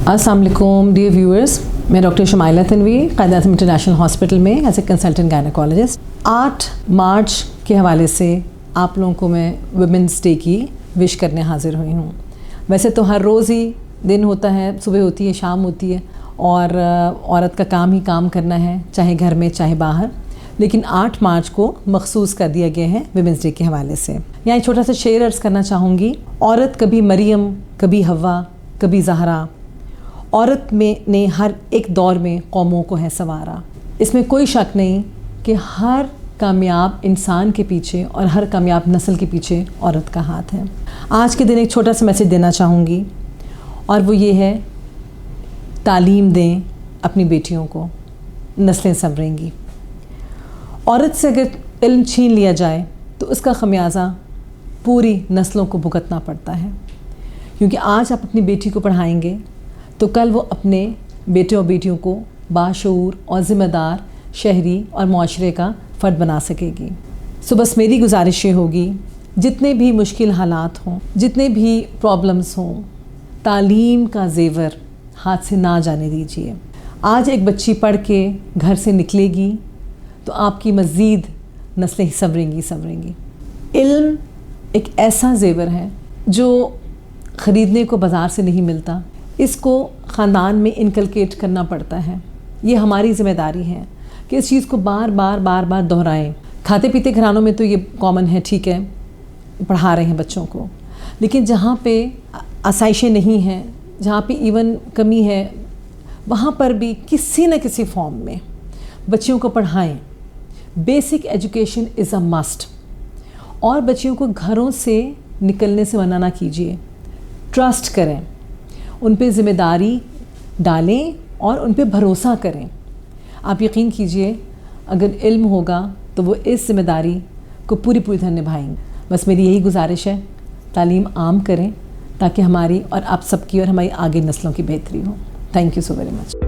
अस्सलाम वालेकुम dear viewers, मैं doctor Shumaila Tanveer Quaid-e-Azam international hospital में एज ए कंसल्टेंट गायनेकोलॉजिस्ट 8 मार्च के हवाले से आप लोगों को मैं वुमेंस डे की विश करने हाज़िर हुई हूँ। वैसे तो हर रोज़ ही दिन होता है, सुबह होती है, शाम होती है और औरत का काम ही काम करना है, चाहे घर में चाहे बाहर, लेकिन 8 मार्च को मखसूस कर दिया गया है वुमेंस डे के हवाले से। यहाँ एक छोटा सा शेर अर्ज़ करना चाहूँगी। औरत कभी मरियम, कभी हव्वा, कभी ज़हरा, औरत में ने हर एक दौर में कौमों को है सवारा। इसमें कोई शक नहीं कि हर कामयाब इंसान के पीछे और हर कामयाब नस्ल के पीछे औरत का हाथ है। आज के दिन एक छोटा सा मैसेज देना चाहूँगी और वो ये है, तालीम दें अपनी बेटियों को, नस्लें संवरेंगी। औरत से अगर इल्म छीन लिया जाए तो उसका खमियाजा पूरी नस्लों को भुगतना पड़ता है, क्योंकि आज आप अपनी बेटी को पढ़ाएंगे तो कल वो अपने बेटे और बेटियों को बाशऊर और ज़िम्मेदार शहरी और माशरे का फ़र्द बना सकेगी। सो बस मेरी गुजारिश ये होगी, जितने भी मुश्किल हालात हों, जितने भी प्रॉब्लम्स हों, तालीम का ज़ेवर हाथ से ना जाने दीजिए। आज एक बच्ची पढ़ के घर से निकलेगी तो आपकी मज़ीद नस्लें संवरेंगी। इल्म एक ऐसा ज़ेवर है जो ख़रीदने को बाज़ार से नहीं मिलता, इसको ख़ानदान में इनकलकेट करना पड़ता है। ये हमारी ज़िम्मेदारी है कि इस चीज़ को बार बार दोहराएं। खाते पीते घरानों में तो ये कॉमन है, ठीक है, पढ़ा रहे हैं बच्चों को, लेकिन जहाँ पे आसाइशें नहीं हैं, जहाँ पे इवन कमी है, वहाँ पर भी किसी न किसी फॉर्म में बच्चियों को पढ़ाएं। Basic education is a must. और बच्चियों को घरों से निकलने से मना ना कीजिए। ट्रस्ट करें, उन पे ज़िम्मेदारी डालें और उन पे भरोसा करें। आप यकीन कीजिए, अगर इल्म होगा तो वो इस ज़िम्मेदारी को पूरी तरह निभाएंगे। बस मेरी यही गुजारिश है, तालीम आम करें ताकि हमारी और आप सबकी और हमारी आगे नस्लों की बेहतरी हो। Thank you so very much.